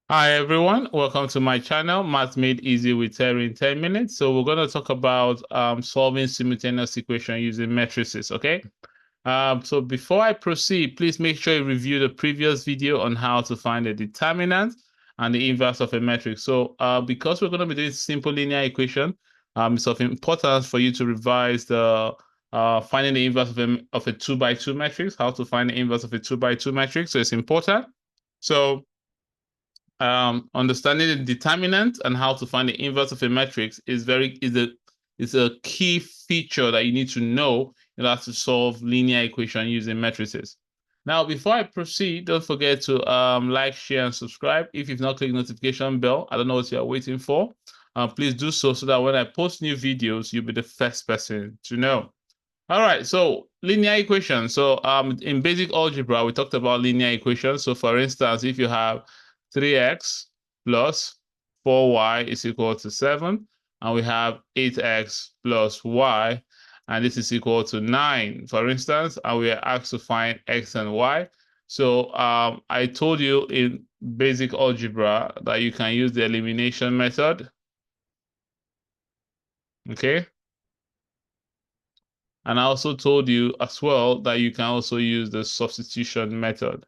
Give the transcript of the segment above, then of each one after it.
Hi everyone, welcome to my channel, Math Made Easy with Terry in 10 minutes. So we're going to talk about solving simultaneous equation using matrices, okay? So before I proceed, please make sure you review the previous video on how to find the determinant and the inverse of a matrix. So because we're going to be doing simple linear equation, it's of importance for you to revise the finding the inverse of a 2 by 2 matrix, how to find the inverse of a 2 by 2 matrix. So it's important. So understanding the determinant and how to find the inverse of a matrix is a key feature that you need to know in order to solve linear equation using matrices. Now, before I proceed, don't forget to like, share, and subscribe. If you've not clicked the notification bell, I don't know what you are waiting for. Please do so that when I post new videos, you'll be the first person to know. All right, so linear equation. So in basic algebra, we talked about linear equations. So for instance, if you have 3x plus 4y is equal to 7, and we have 8x plus y, and this is equal to 9, for instance, and we are asked to find x and y. So I told you in basic algebra that you can use the elimination method. Okay. And I also told you as well that you can also use the substitution method.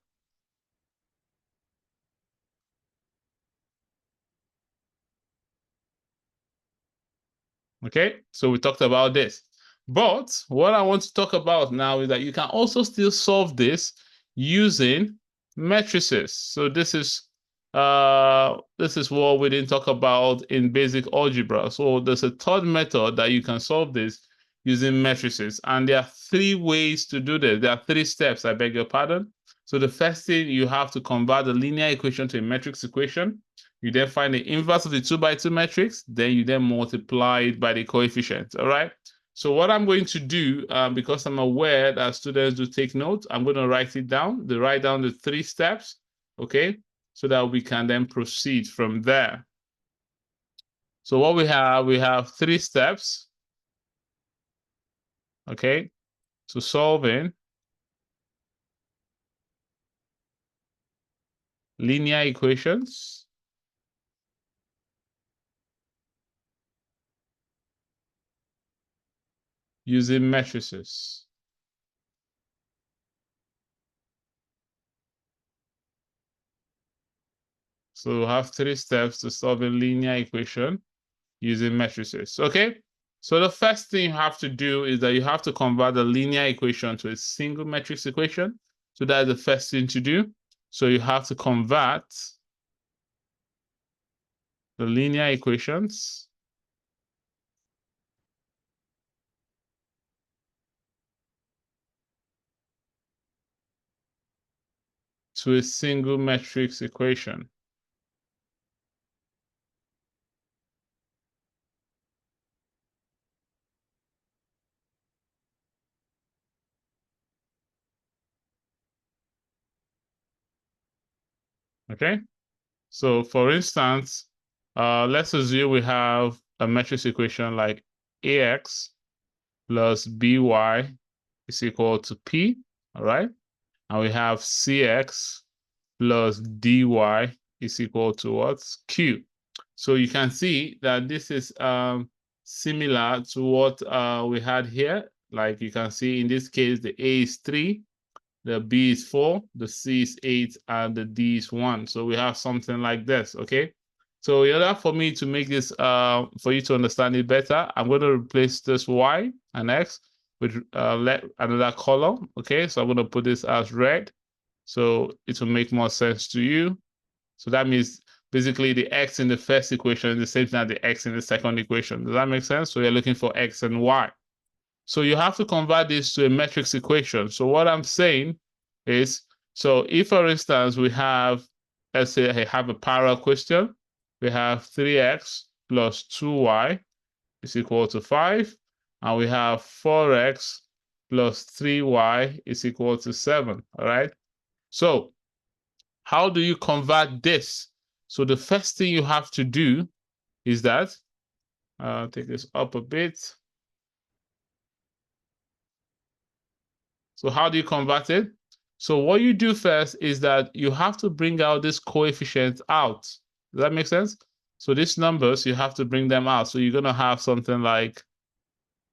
Okay, so we talked about this. But what I want to talk about now is that you can also still solve this using matrices. So this is what we didn't talk about in basic algebra. So there's a third method that you can solve this using matrices. And there are three ways to do this. There are three steps, I beg your pardon. So the first thing, you have to convert the linear equation to a matrix equation. You then find the inverse of the 2 by 2 matrix. Then you then multiply it by the coefficient. All right. So what I'm going to do, because I'm aware that students do take notes, I'm going to write it down. Write down the three steps, okay, so that we can then proceed from there. So what we have three steps, okay, to solving linear equations using matrices. So we have three steps to solve a linear equation using matrices. Okay. So the first thing you have to do is that you have to convert the linear equation to a single matrix equation. So that's the first thing to do. So you have to convert the linear equations to a single matrix equation. Okay. So for instance, let's assume we have a matrix equation like AX plus BY is equal to P. All right. And we have CX plus dy is equal to what? Q. So you can see that this is similar to what we had here. Like you can see in this case, the A is 3, the B is 4, the C is 8, and the D is 1. So we have something like this, okay? So in order for me to make this, for you to understand it better, I'm going to replace this Y and X with another color, okay? So I'm going to put this as red. So it will make more sense to you. So that means basically the x in the first equation is the same thing as the x in the second equation. Does that make sense? So you're looking for x and y. So you have to convert this to a matrix equation. So what I'm saying is, so if for instance we have, let's say I have a parallel question, we have 3x plus 2y is equal to 5, and we have 4x plus 3y is equal to 7, all right? So how do you convert this? So the first thing you have to do is that, take this up a bit. So how do you convert it? So what you do first is that you have to bring out this coefficient out. Does that make sense? So these numbers, you have to bring them out. So you're going to have something like,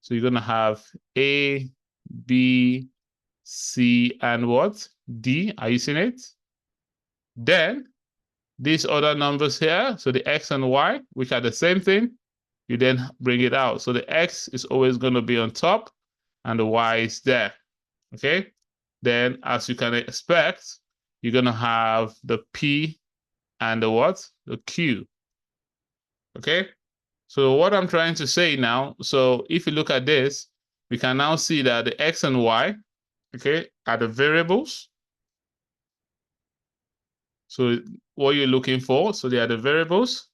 so you're going to have A, B, C, and what? D. Are you seeing it? Then these other numbers here, so the X and Y, which are the same thing, you then bring it out. So the X is always going to be on top and the Y is there. Okay? Then as you can expect, you're going to have the P and the what? The Q. Okay? So what I'm trying to say now, so if you look at this, we can now see that the X and Y, okay, are the variables. So what you're looking for, so they are the variables.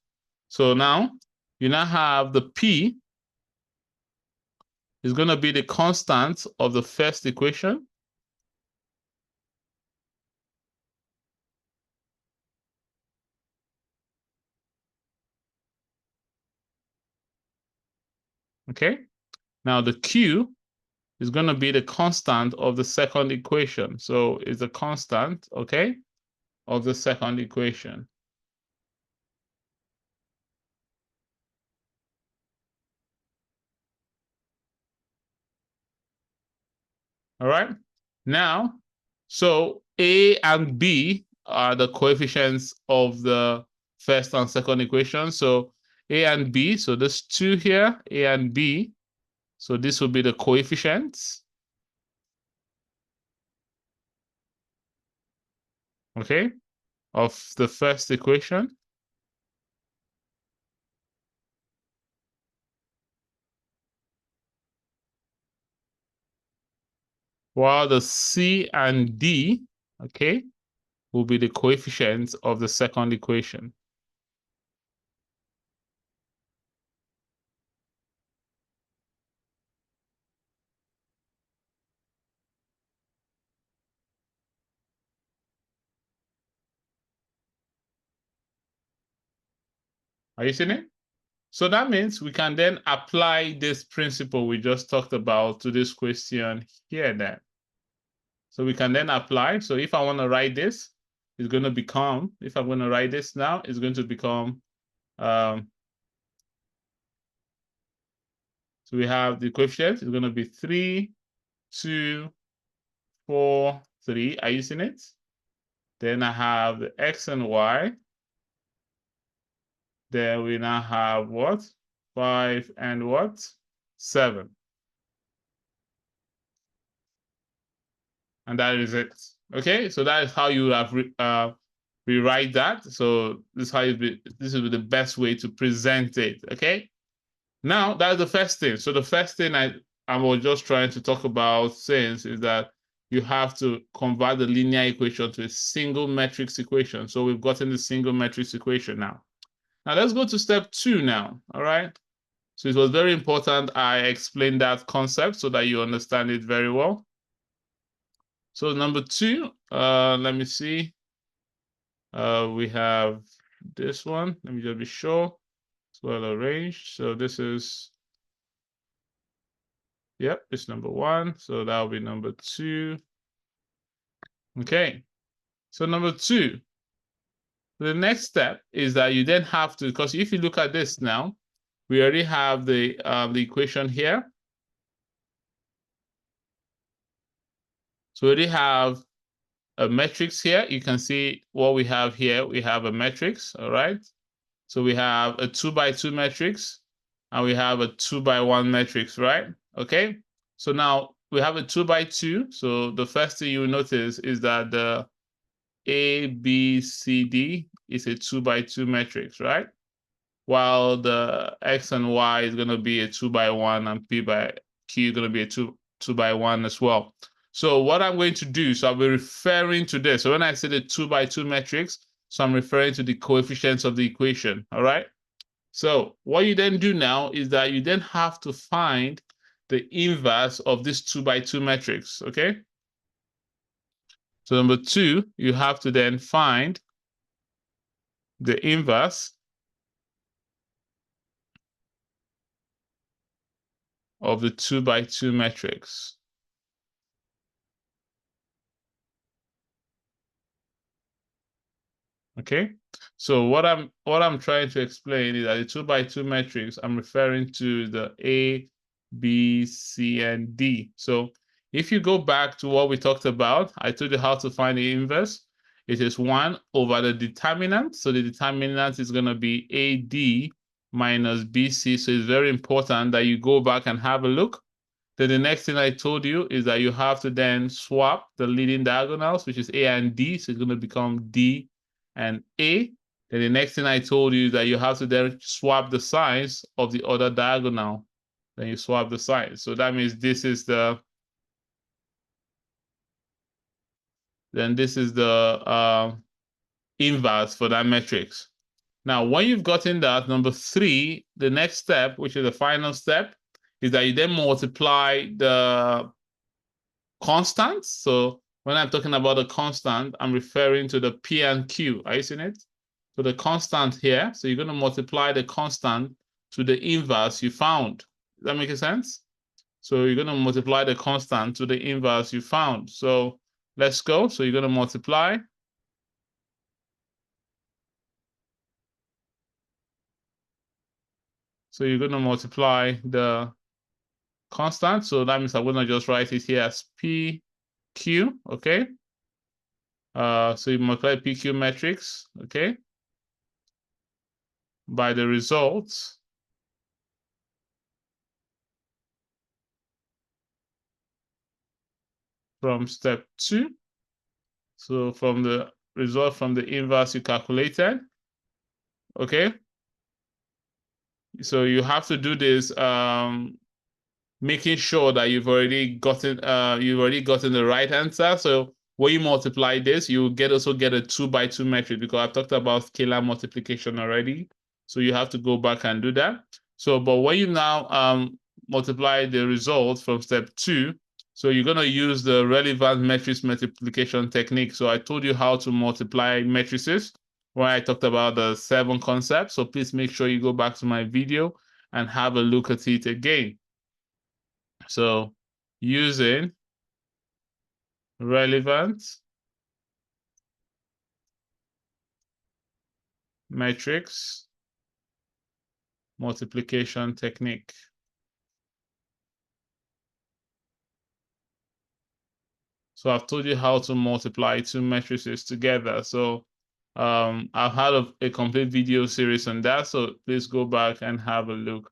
So now you now have the P is going to be the constant of the first equation. Okay. Now the Q is going to be the constant of the second equation. So it's a constant, okay, of the second equation. All right. Now, so A and B are the coefficients of the first and second equation. So A and B, so there's two here, A and B. So this will be the coefficients, okay, of the first equation. While the C and D, okay, will be the coefficients of the second equation. Are you seeing it? So that means we can then apply this principle we just talked about to this question here then. So we can then apply. So if I want to write this, it's going to become, if I'm going to write this now, it's going to become, so we have the coefficient is going to be 3, 2, 4, 3. Are you seeing it? Then I have the X and Y. Then we now have what? 5 and what? 7. And that is it. Okay, so that is how you have rewrite that. So this is how this is the best way to present it. Okay. Now that's the first thing. So the first thing I was just trying to talk about since is that you have to convert the linear equation to a single matrix equation. So we've gotten the single matrix equation now. Now let's go to step 2 now. All right. So it was very important I explained that concept so that you understand it very well. So number 2, let me see. We have this one. Let me just be sure. It's well arranged. So this is, yep, it's number 1. So that'll be number 2. Okay. So number 2, the next step is that you then have to, because if you look at this now, we already have the equation here. So we already have a matrix here. You can see what we have here. We have a matrix, all right? So we have a 2 by 2 matrix and we have a 2 by 1 matrix, right? Okay. So now we have a 2 by 2. So the first thing you notice is that the A, B, C, D is a 2 by 2 matrix, right? While the X and Y is going to be a 2 by 1 and P by Q is going to be a 2 by 1 as well. So what I'm going to do, so I'll be referring to this. So when I say the 2 by 2 matrix, so I'm referring to the coefficients of the equation, all right? So what you then do now is that you then have to find the inverse of this 2 by 2 matrix, okay? So number 2, you have to then find the inverse of the 2 by 2 matrix. Okay, so what I'm trying to explain is that the 2 by 2 matrix, I'm referring to the A, B, C, and D. So if you go back to what we talked about, I told you how to find the inverse. It is 1 over the determinant. So the determinant is going to be AD minus BC. So it's very important that you go back and have a look. Then the next thing I told you is that you have to then swap the leading diagonals, which is A and D. So it's going to become D and A. Then the next thing I told you is that you have to then swap the signs of the other diagonal. Then you swap the signs. So that means this is the inverse for that matrix. Now, when you've gotten that, number 3, the next step, which is the final step, is that you then multiply the constants. So when I'm talking about a constant, I'm referring to the P and Q. Are you seeing it? So the constant here, so you're going to multiply the constant to the inverse you found. Does that make sense? So you're going to multiply the constant to the inverse you found. So let's go. So you're going to multiply. So you're going to multiply the constant. So that means I'm going to just write it here as PQ, okay? So you multiply PQ matrix, okay, by the results from step 2. So from the result from the inverse you calculated, okay? So you have to do this making sure that you've already gotten the right answer. So when you multiply this, you also get a 2 by 2 matrix because I've talked about scalar multiplication already. So you have to go back and do that. So, but when you now multiply the results from step 2, so you're going to use the relevant matrix multiplication technique. So I told you how to multiply matrices when I talked about the 7 concepts. So please make sure you go back to my video and have a look at it again. So using relevant matrix multiplication technique. So I've told you how to multiply 2 matrices together. So I've had a complete video series on that. So please go back and have a look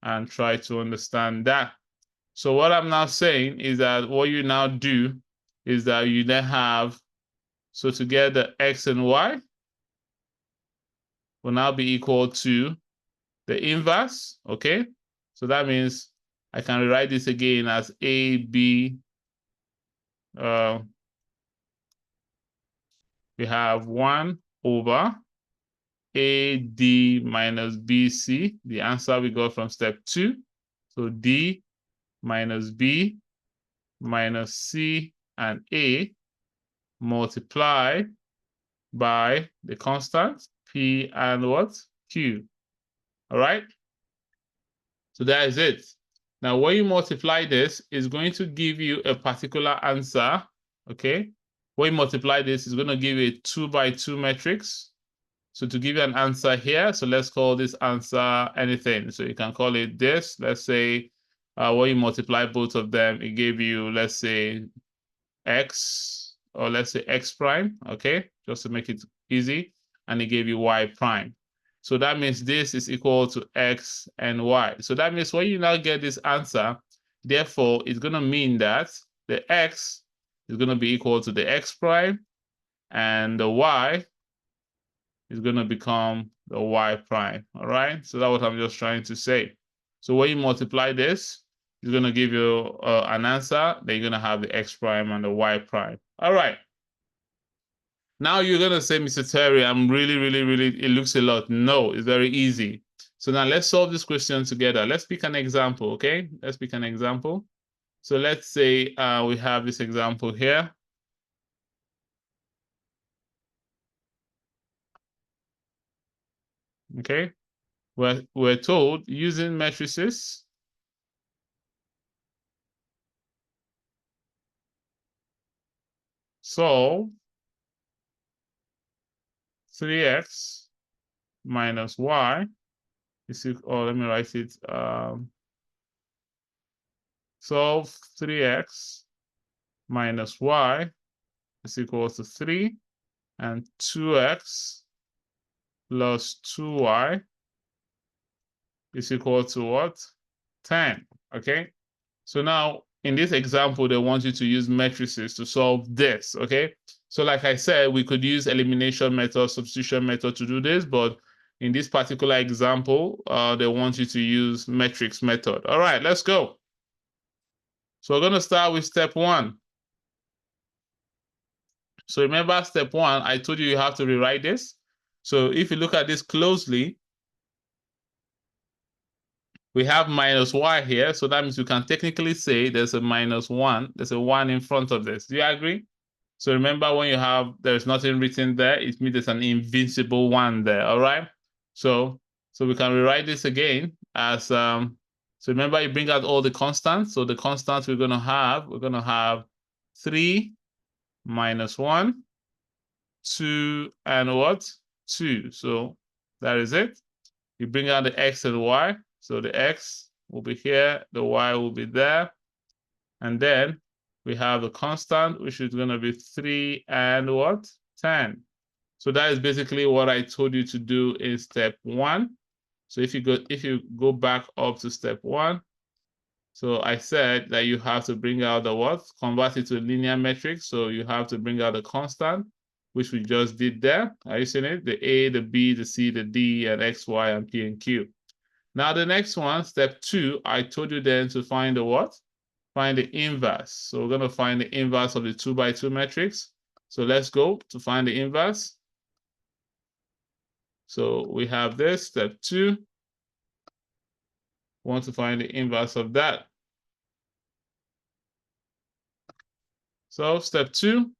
and try to understand that. So what I'm now saying is that what you now do is that you then have, so to get the X and Y will now be equal to the inverse, okay? So that means I can rewrite this again as AB. We have 1 over AD minus BC, the answer we got from step 2. So D minus B minus C and A multiply by the constant P and what? Q. All right? So that is it. Now, when you multiply this, it's going to give you a particular answer, okay? When you multiply this, it's going to give you a 2 by 2 matrix. So to give you an answer here, so let's call this answer anything. So you can call it this. Let's say when you multiply both of them, it gave you, let's say, X, or let's say X prime, okay? Just to make it easy. And it gave you Y prime. So that means this is equal to X and Y. So that means when you now get this answer, therefore, it's going to mean that the X is going to be equal to the X prime, and the Y is going to become the Y prime, all right? So that's what I'm just trying to say. So when you multiply this, it's going to give you an answer. Then you're going to have the X prime and the Y prime. All right. Now you're going to say, Mr. Terry, I'm really, it looks a lot. No, it's very easy. So now let's solve this question together. Let's pick an example, okay? Let's pick an example. So let's say we have this example here. Okay, we're told using matrices solve 3x minus y is equal, oh, let me write it. Solve 3x minus y is equal to 3, and 2x plus 2y is equal to what? 10, okay? So now, in this example, they want you to use matrices to solve this, okay? So like I said, we could use elimination method, substitution method to do this, but in this particular example, they want you to use matrix method. All right, let's go. So we're going to start with step 1. So remember step 1, I told you you have to rewrite this. So if you look at this closely, we have minus y here. So that means we can technically say there's a minus 1. There's a 1 in front of this. Do you agree? So remember, when you have, there's nothing written there, it means there's an invincible 1 there, all right? So we can rewrite this again as, so remember, you bring out all the constants. So the constants we're going to have 3 minus 1, 2, and what? 2. So that is it. You bring out the x and y. So the x will be here, the y will be there. And then we have the constant, which is going to be 3 and what? 10. So that is basically what I told you to do in step 1. So if you go back up to step 1, so I said that you have to bring out the what? Convert it to a linear metric. So you have to bring out the constant, which we just did there. Are you seeing it? The A, the B, the C, the D, and X, Y, and P, and Q. Now the next one, step 2, I told you then to find the what? Find the inverse. So we're going to find the inverse of the 2 by 2 matrix. So let's go to find the inverse. So we have this, step 2. We want to find the inverse of that. So step 2.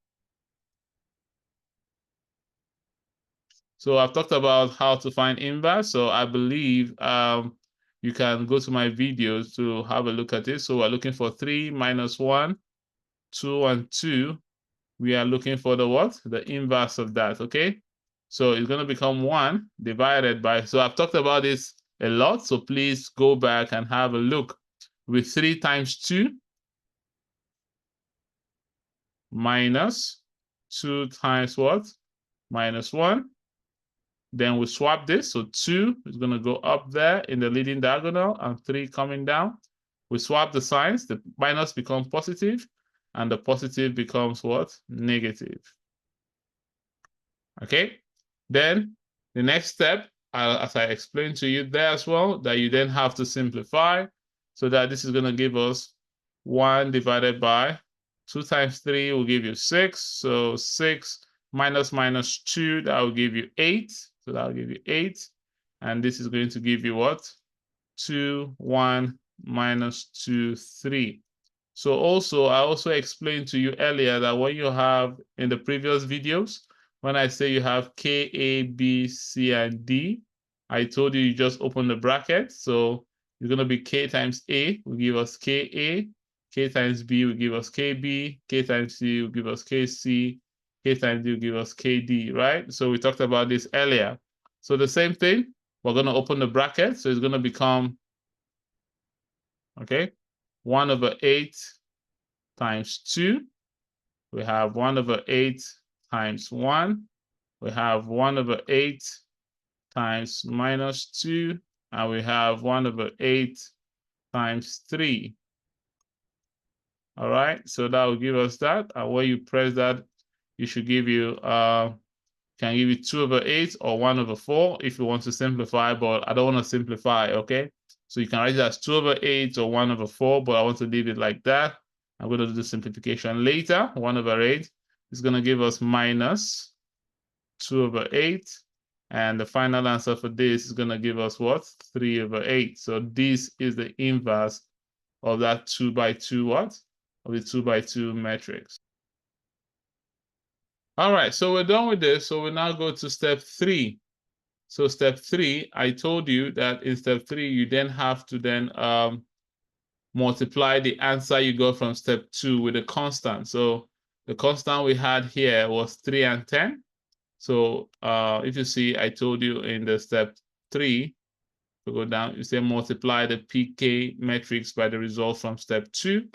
So I've talked about how to find inverse. So I believe you can go to my videos to have a look at it. So we're looking for 3 minus 1, 2, and 2. We are looking for the what? The inverse of that, okay? So it's going to become 1 divided by, so I've talked about this a lot, so please go back and have a look. With 3 times 2 minus 2 times what? Minus 1. Then we swap this, so 2 is going to go up there in the leading diagonal and 3 coming down. We swap the signs, the minus becomes positive, and the positive becomes what? Negative. Okay? Then the next step, as I explained to you there as well, that you then have to simplify, so that this is going to give us 1 divided by 2 times 3 will give you 6. So 6 minus 2, that will give you 8. So that will give you 8. And this is going to give you what? 2, 1, minus 2, 3. So also, I also explained to you earlier that when you have in the previous videos, when I say you have K, A, B, C, and D, I told you just open the bracket. So it's going to be K times A will give us KA, K times B will give us KB, K times C will give us KC, K times D will give us KD, right? So we talked about this earlier. So the same thing, we're going to open the bracket. So it's going to become, okay, 1 over 8 times 2. We have 1 over 8 times 1. We have 1 over 8 times minus 2. And we have 1 over 8 times 3. All right, so that will give us that. And when you press that, you should give you, can give you 2 over 8 or 1 over 4 if you want to simplify, but I don't want to simplify, okay? So you can write it as 2 over 8 or 1 over 4, but I want to leave it like that. I'm going to do the simplification later. 1 over 8 is going to give us minus 2 over 8. And the final answer for this is going to give us what? 3 over 8. So this is the inverse of that 2 by 2 what? Of the 2 by 2 matrix. All right, so we're done with this. So we now go to step 3. So step 3, I told you that in step 3, you then have to then multiply the answer you got from step 2 with a constant. So the constant we had here was 3 and 10. So if you see, I told you in the step 3, to go down, you say multiply the PK matrix by the result from step 2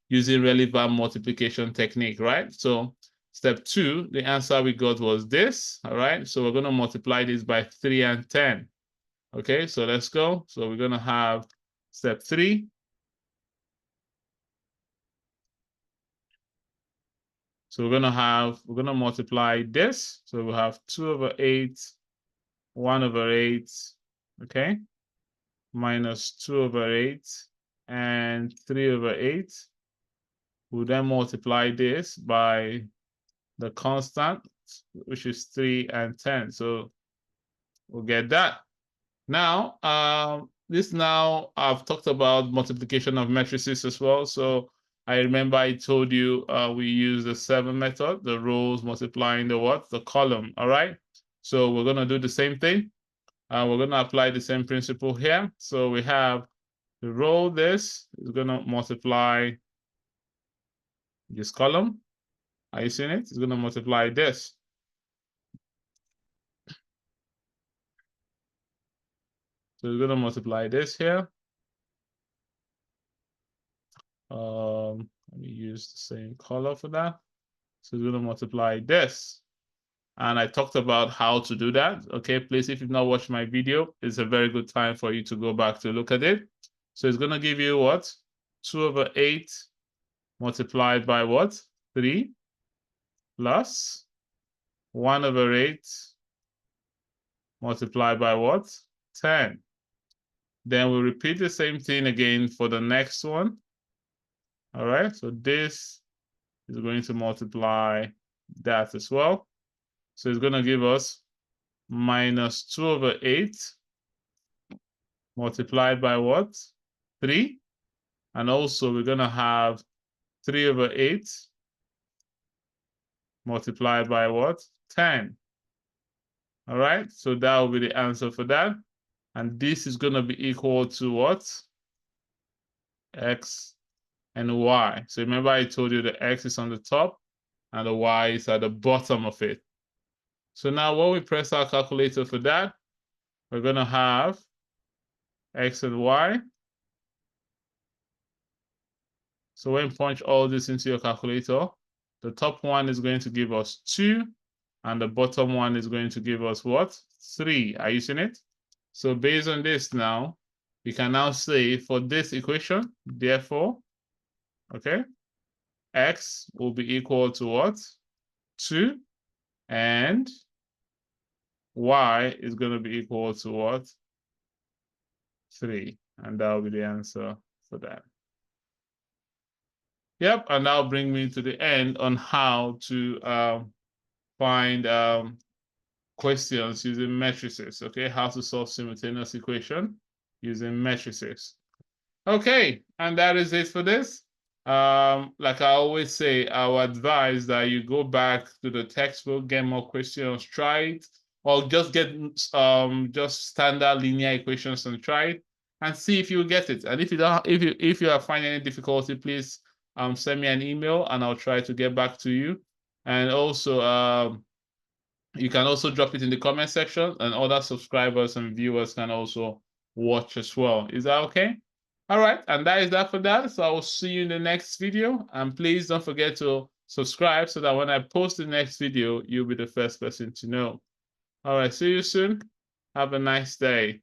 using relevant multiplication technique, right? So step 2, the answer we got was this, all right? So we're going to multiply this by 3 and 10. Okay, so let's go. So we're going to have step 3. So we're going to multiply this. So we'll have 2/8, 1/8, okay, minus 2/8, and 3/8. We'll then multiply this by the constant, which is 3 and 10. So we'll get that. Now, I've talked about multiplication of matrices as well. So I remember I told you we use the 7 method, the rows multiplying the what? The column, all right? So we're going to do the same thing. We're going to apply the same principle here. So we have the row, this is going to multiply this column. Are you seeing it? It's going to multiply this. So we're going to multiply this here. Let me use the same color for that. So we're going to multiply this. And I talked about how to do that. Okay, please, if you've not watched my video, it's a very good time for you to go back to look at it. So it's going to give you what? 2/8 multiplied by what? 3 plus 1/8 multiplied by what? 10. Then we'll repeat the same thing again for the next one. All right, so this is going to multiply that as well. So it's going to give us minus 2/8 multiplied by what? 3. And also we're going to have 3/8 multiplied by what? 10. All right, so that will be the answer for that. And this is going to be equal to what? X and Y. So remember I told you the X is on the top and the Y is at the bottom of it. So now when we press our calculator for that, we're going to have X and Y. So when you punch all this into your calculator, the top one is going to give us 2, and the bottom one is going to give us what? 3. Are you seeing it? So based on this now, we can now say for this equation, therefore, okay, X will be equal to what? 2, and Y is going to be equal to what? 3. And that will be the answer for that. Yep, and that'll bring me to the end on how to find questions using matrices, okay? How to solve simultaneous equation using matrices. Okay, and that is it for this. Like I always say, I would advise that you go back to the textbook, get more questions, try it, or just get just standard linear equations and try it and see if you get it. And if you don't, if you are finding any difficulty, please send me an email and I'll try to get back to you. And also you can also drop it in the comment section and other subscribers and viewers can also watch as well. Is that okay? All right, and that is that for that. So I will see you in the next video. And please don't forget to subscribe so that when I post the next video, you'll be the first person to know. All right, see you soon. Have a nice day.